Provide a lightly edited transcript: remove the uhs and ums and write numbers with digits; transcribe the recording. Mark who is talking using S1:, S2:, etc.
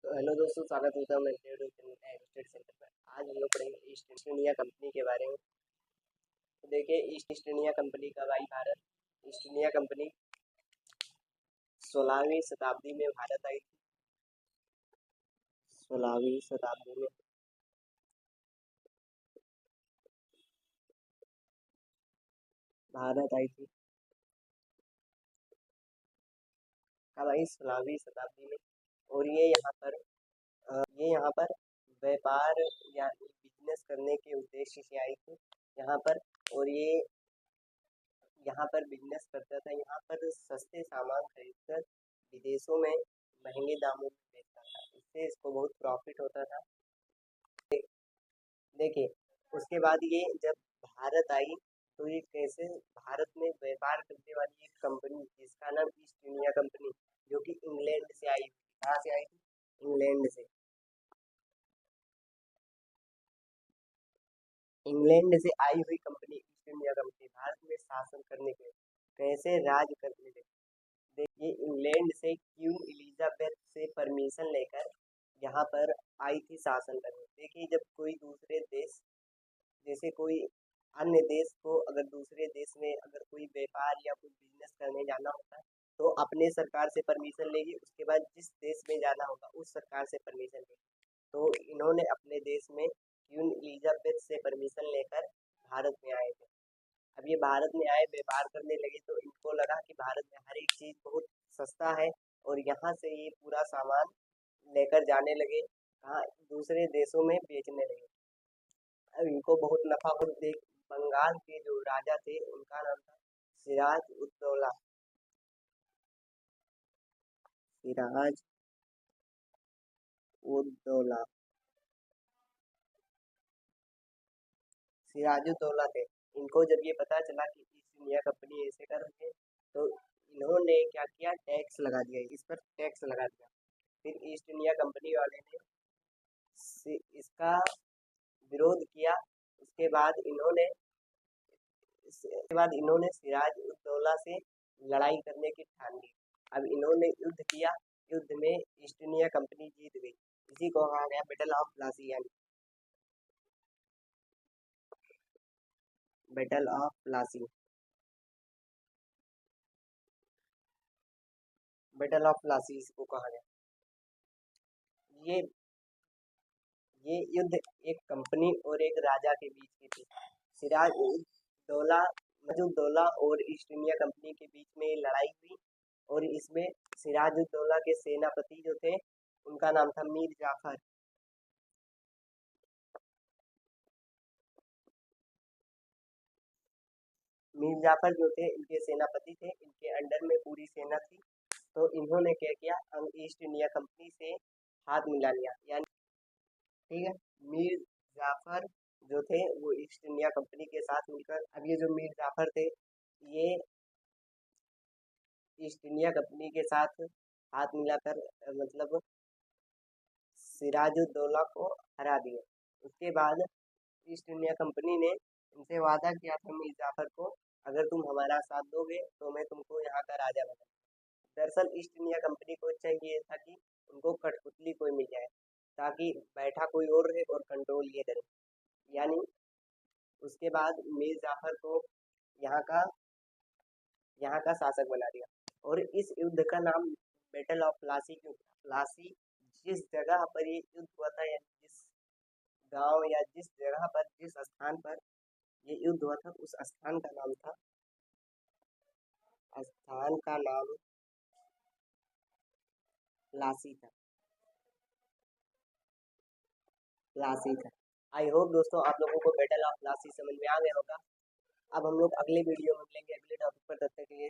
S1: Hello दोस्तों, स्वागत होता है मेरे स्टेट सेंटर पर। आज हम लोग पढ़ेंगे ईस्ट इंडिया कंपनी के बारे में। तो देखिए, ईस्ट इंडिया कंपनी कब आई भारत। ईस्ट इंडिया कंपनी 16वीं शताब्दी में भारत आई थी। 16वीं शताब्दी में भारत आई थी। कब आई? 16वीं शताब्दी में। और ये यहाँ पर व्यापार या बिजनेस करने के उद्देश्य से आई थी यहाँ पर। और ये यहाँ पर बिजनेस करता था। यहाँ पर सस्ते सामान खरीदकर विदेशों में महंगे दामों में बेचता था। इससे इसको बहुत प्रॉफिट होता था। देखिए, उसके बाद ये जब भारत आई तो ये कैसे भारत में व्यापार करने वाली एक कंपनी जिसका नाम ईस्ट इंडिया कंपनी, जो कि इंग्लैंड से आई थी। कहाँ से आई थी? इंग्लैंड से। इंग्लैंड से आई हुई company east India company Bharat में शासन करने के कैसे राज करने लगी। देखिए, इंग्लैंड से क्वीन एलिजाबेथ से परमिशन लेकर यहाँ पर आई थी शासन करने। देखिए, जब कोई दूसरे देश जैसे कोई अन्य देश को अगर दूसरे देश में अगर कोई व्यापार या कोई बिजनेस करने जाना होता है तो अपने सरकार से परमिशन लेगी। उसके बाद जिस देश में जाना होगा उस सरकार से परमिशन लेगी। तो इन्होंने अपने देश में क्वीन एलिजाबेथ से परमिशन लेकर भारत में आए थे। अब ये भारत में आए, व्यापार करने लगे तो इनको लगा कि भारत में हर एक चीज़ बहुत सस्ता है और यहाँ से ये पूरा सामान लेकर जाने लगे। कहाँ? दूसरे देशों में बेचने लगे। अब इनको बहुत नफा हो। देख, बंगाल के जो राजा थे उनका नाम था सिराज उद दौला। सिराज उद दौला। सिराजुद्दौला थे। इनको जब ये पता चला कि ईस्ट इंडिया कंपनी ऐसे कर रही है तो इन्होंने क्या किया, टैक्स लगा दिया। इस पर टैक्स लगा दिया। फिर ईस्ट इंडिया कंपनी वाले ने इसका विरोध किया। उसके बाद इन्होंने सिराज उद दौला से लड़ाई करने की ठान ली। अब इन्होंने युद्ध किया। युद्ध में ईस्ट इंडिया कंपनी जीत गई। इसी को कहा गया बैटल ऑफ प्लासी, यानी battle of Plassey. Battle of Plassey इसको कहा गया। ये ये युद्ध एक कंपनी और एक राजा के बीच की थी। सिराज उद दौला सिराजुद्दौला और ईस्ट इंडिया कंपनी के बीच में लड़ाई हुई। और इसमें सिराजुद्दौला के सेनापति जो थे उनका नाम था मीर जाफर। मीर जाफर जो थे इनके सेनापति थे। इनके अंडर में पूरी सेना थी। तो इन्होंने क्या किया, हम ईस्ट इंडिया कंपनी से हाथ मिला लिया। यानी ठीक है, मीर जाफर जो थे वो ईस्ट इंडिया कंपनी के साथ मिलकर, अब ये जो मीर जाफर थे ये ईस्ट इंडिया कंपनी के साथ हाथ मिलाकर मतलब सिराजुद्दौला को हरा दिया। उसके बाद ईस्ट इंडिया कंपनी ने इनसे वादा किया था मीर जाफर को, अगर तुम हमारा साथ दोगे तो मैं तुमको यहाँ का राजा बना। दरअसल ईस्ट इंडिया कंपनी को चाहिए था कि उनको कठपुतली कोई मिल जाए ताकि बैठा कोई और रहे और कंट्रोल ये करे। यानी उसके बाद मीर जाफर को यहाँ का यहाँ का शासक बना दिया। और इस युद्ध का नाम बैटल ऑफ प्लासी क्यों? प्लासी जिस जगह पर ये युद्ध हुआ था, या जिस गांव या जिस जगह पर जिस स्थान पर ये युद्ध हुआ था उस स्थान का नाम प्लासी था। प्लासी था। आई होप दोस्तों आप लोगों को बैटल ऑफ प्लासी समझ में आ गया होगा। अब हम लोग अगले वीडियो में मिलेंगे अगले टॉपिक पर। तब तक के लिए